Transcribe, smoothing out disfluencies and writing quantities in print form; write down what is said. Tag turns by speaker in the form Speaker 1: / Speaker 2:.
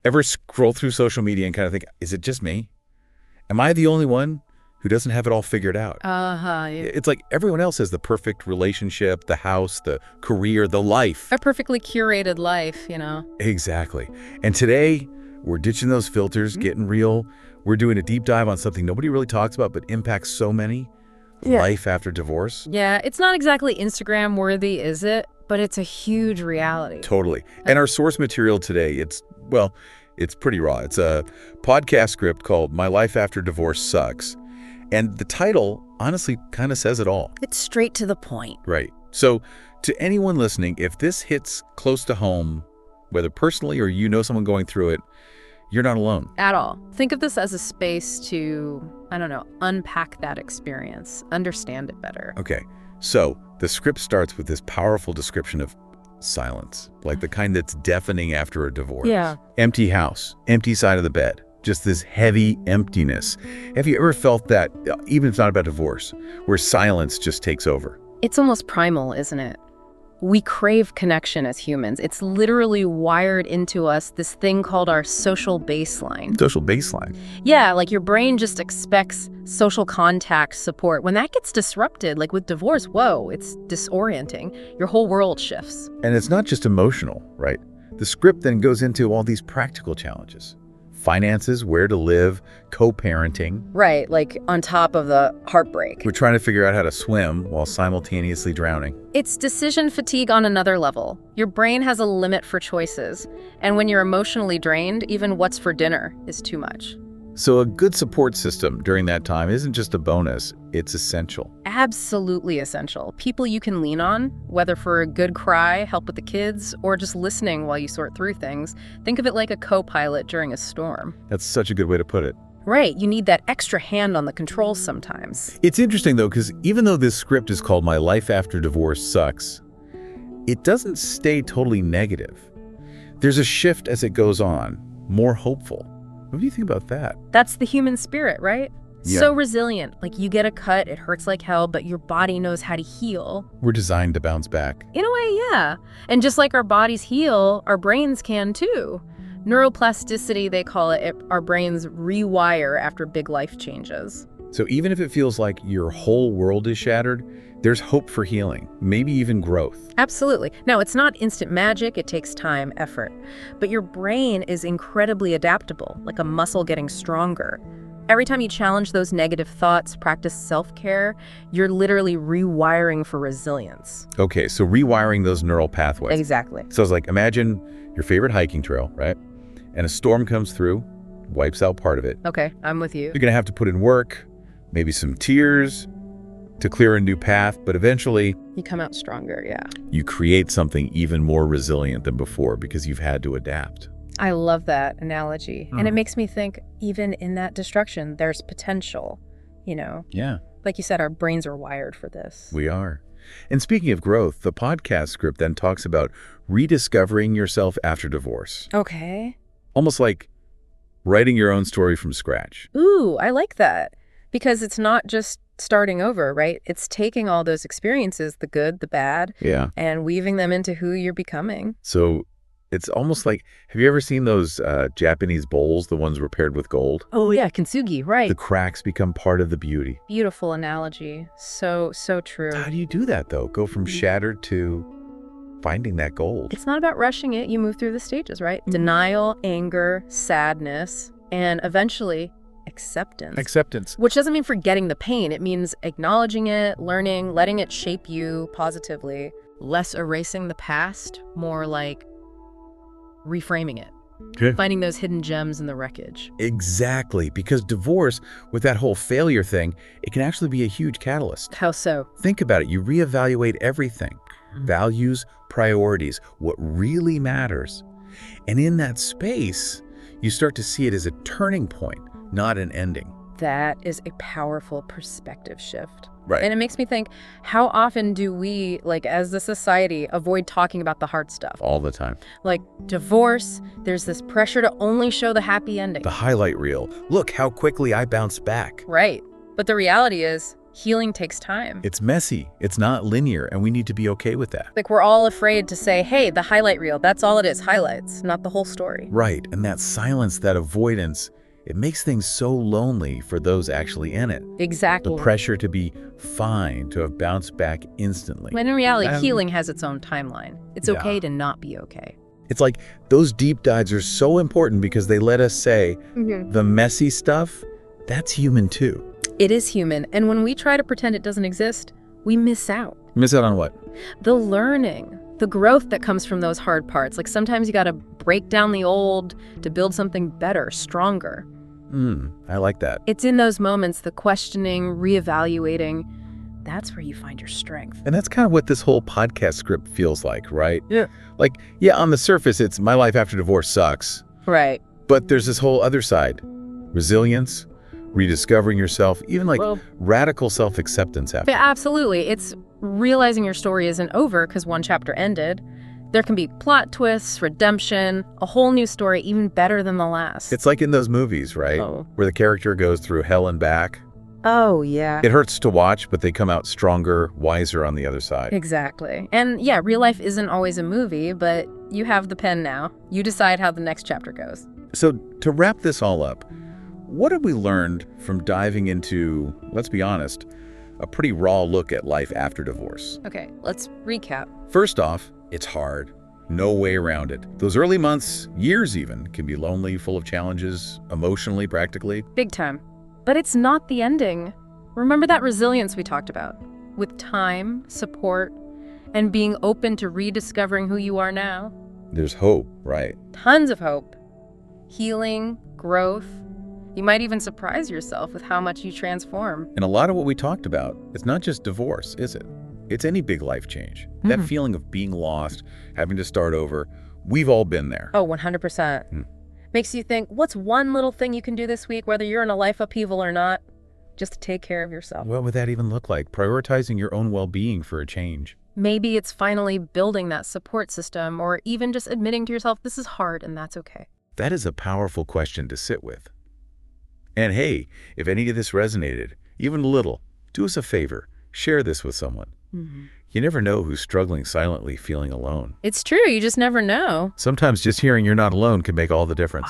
Speaker 1: Ever scroll through social media and kind of think, is it just me? Am I the only one who doesn't have it all figured out?
Speaker 2: Yeah.
Speaker 1: It's like everyone else has the perfect relationship, the house, the career, the life.
Speaker 2: A perfectly curated life,
Speaker 1: Exactly. And today, we're ditching those filters, getting real. We're doing a deep dive on something nobody really talks about but impacts so many.
Speaker 2: Yeah.
Speaker 1: Life after divorce.
Speaker 2: Yeah, it's not exactly Instagram worthy, is it? But it's a huge reality.
Speaker 1: Totally. And our source material today, it's pretty raw. It's a podcast script called My Life After Divorce Sucks. And the title honestly kind of says it all.
Speaker 2: It's straight to the point.
Speaker 1: Right. So to anyone listening, if this hits close to home, whether personally or you know someone going through it, you're not alone.
Speaker 2: At all. Think of this as a space to, unpack that experience, understand it better.
Speaker 1: Okay. So the script starts with this powerful description of silence, like the kind that's deafening after a divorce.
Speaker 2: Yeah.
Speaker 1: Empty house, empty side of the bed, just this heavy emptiness. Have you ever felt that, even if it's not about divorce, where silence just takes over?
Speaker 2: It's almost primal, isn't it? We crave connection as humans. It's literally wired into us, this thing called our social baseline.
Speaker 1: Social baseline.
Speaker 2: Yeah, like your brain just expects social contact, support. When that gets disrupted, like with divorce, whoa, it's disorienting. Your whole world shifts.
Speaker 1: And it's not just emotional, right? The script then goes into all these practical challenges. Finances, where to live, co-parenting.
Speaker 2: Right, like on top of the heartbreak.
Speaker 1: We're trying to figure out how to swim while simultaneously drowning.
Speaker 2: It's decision fatigue on another level. Your brain has a limit for choices. And when you're emotionally drained, even what's for dinner is too much.
Speaker 1: So a good support system during that time isn't just a bonus, it's essential.
Speaker 2: Absolutely essential. People you can lean on, whether for a good cry, help with the kids, or just listening while you sort through things. Think of it like a co-pilot during a storm.
Speaker 1: That's such a good way to put it.
Speaker 2: Right, you need that extra hand on the controls sometimes.
Speaker 1: It's interesting, though, because even though this script is called My Life After Divorce Sucks, it doesn't stay totally negative. There's a shift as it goes on, more hopeful. What do you think about that?
Speaker 2: That's the human spirit, right?
Speaker 1: Yeah.
Speaker 2: So resilient. Like you get a cut, it hurts like hell, but your body knows how to heal.
Speaker 1: We're designed to bounce back.
Speaker 2: In a way, yeah. And just like our bodies heal, our brains can too. Neuroplasticity, they call it, our brains rewire after big life changes.
Speaker 1: So even if it feels like your whole world is shattered, there's hope for healing, maybe even growth.
Speaker 2: Absolutely. Now, it's not instant magic. It takes time, effort. But your brain is incredibly adaptable, like a muscle getting stronger. Every time you challenge those negative thoughts, practice self-care, you're literally rewiring for resilience.
Speaker 1: Okay, so rewiring those neural pathways.
Speaker 2: Exactly.
Speaker 1: So it's like, imagine your favorite hiking trail, right? And a storm comes through, wipes out part of it.
Speaker 2: Okay, I'm with you.
Speaker 1: You're going to have to put in work, maybe some tears to clear a new path, but eventually
Speaker 2: You come out stronger, yeah.
Speaker 1: you create something even more resilient than before because you've had to adapt.
Speaker 2: I love that analogy. And it makes me think, even in that destruction, there's potential,
Speaker 1: Yeah,
Speaker 2: Like you said, our brains are wired for this.
Speaker 1: we are. And speaking of growth, the podcast script then talks about rediscovering yourself after divorce.
Speaker 2: Okay.
Speaker 1: Almost like writing your own story from scratch.
Speaker 2: Ooh, I like that. Because it's not just starting over, right? It's taking all those experiences, the good, the bad,
Speaker 1: Yeah.
Speaker 2: and weaving them into who you're becoming.
Speaker 1: So it's almost like, have you ever seen those Japanese bowls, the ones repaired with gold?
Speaker 2: Oh, yeah, kintsugi, right.
Speaker 1: The cracks become part of the beauty.
Speaker 2: Beautiful analogy. So true.
Speaker 1: How do you do that, though? Go from shattered to finding that gold?
Speaker 2: It's not about rushing it. You move through the stages, right? Denial, anger, sadness, and eventually acceptance.
Speaker 1: Acceptance.
Speaker 2: Which doesn't mean forgetting the pain. It means acknowledging it, learning, letting it shape you positively. Less erasing the past, more like reframing it.
Speaker 1: Okay.
Speaker 2: Finding those hidden gems in the wreckage.
Speaker 1: Exactly, because divorce, with that whole failure thing, it can actually be a huge catalyst.
Speaker 2: How so?
Speaker 1: Think about it. You reevaluate everything. Values, priorities, what really matters. And in that space, you start to see it as a turning point, not an ending.
Speaker 2: That is a powerful perspective shift.
Speaker 1: Right.
Speaker 2: And it makes me think, how often do we, like as a society, avoid talking about the hard stuff?
Speaker 1: All the time.
Speaker 2: Like divorce, there's this pressure to only show the happy ending.
Speaker 1: The highlight reel. Look how quickly I bounced back.
Speaker 2: Right. But the reality is, Healing takes time.
Speaker 1: It's messy, it's not linear, and we need to be okay with that.
Speaker 2: Like we're all afraid to say, hey, the highlight reel, that's all it is, highlights, not the whole story.
Speaker 1: Right, and that silence, that avoidance, it makes things so lonely for those actually in it.
Speaker 2: Exactly.
Speaker 1: The pressure to be fine, to have bounced back instantly.
Speaker 2: When in reality, healing has its own timeline. It's okay to not be okay.
Speaker 1: It's like those deep dives are so important because they let us say, the messy stuff, that's human too.
Speaker 2: It is human, and when we try to pretend it doesn't exist, we miss out.
Speaker 1: Miss out on what?
Speaker 2: The learning, the growth that comes from those hard parts. Like sometimes you gotta break down the old to build something better, stronger.
Speaker 1: I like that.
Speaker 2: It's in those moments, the questioning, reevaluating, that's where you find your strength.
Speaker 1: And that's kind of what this whole podcast script feels like, right?
Speaker 2: Yeah.
Speaker 1: Like, yeah, on the surface, it's my life after divorce sucks.
Speaker 2: Right.
Speaker 1: But there's this whole other side. Resilience, rediscovering yourself, even like radical self-acceptance after.
Speaker 2: Yeah, absolutely. It's realizing your story isn't over because one chapter ended. There can be plot twists, redemption, a whole new story even better than the last.
Speaker 1: It's like in those movies, right? Where the character goes through hell and back.
Speaker 2: Oh, yeah.
Speaker 1: It hurts to watch, but they come out stronger, wiser on the other side.
Speaker 2: Exactly. And yeah, real life isn't always a movie, but you have the pen now. You decide how the next chapter goes.
Speaker 1: So to wrap this all up, what have we learned from diving into, let's be honest, a pretty raw look at life after divorce?
Speaker 2: Okay, let's recap.
Speaker 1: First off, it's hard. No way around it. Those early months, years even, can be lonely, full of challenges, emotionally, practically.
Speaker 2: Big time. But it's not the ending. Remember that resilience we talked about? With time, support, and being open to rediscovering who you are now.
Speaker 1: There's hope, right?
Speaker 2: Tons of hope. Healing, growth. You might even surprise yourself with how much you transform.
Speaker 1: And a lot of what we talked about, it's not just divorce, is it? It's any big life change. That feeling of being lost, having to start over, we've all been there.
Speaker 2: Oh, 100%. Makes you think, what's one little thing you can do this week, whether you're in a life upheaval or not, just to take care of yourself?
Speaker 1: What would that even look like? Prioritizing your own well-being for a change.
Speaker 2: Maybe it's finally building that support system, or even just admitting to yourself, this is hard and that's okay.
Speaker 1: That is a powerful question to sit with. And hey, if any of this resonated, even a little, do us a favor, share this with someone. You never know who's struggling silently, feeling alone.
Speaker 2: It's true, you just never know.
Speaker 1: Sometimes just hearing you're not alone can make all the difference.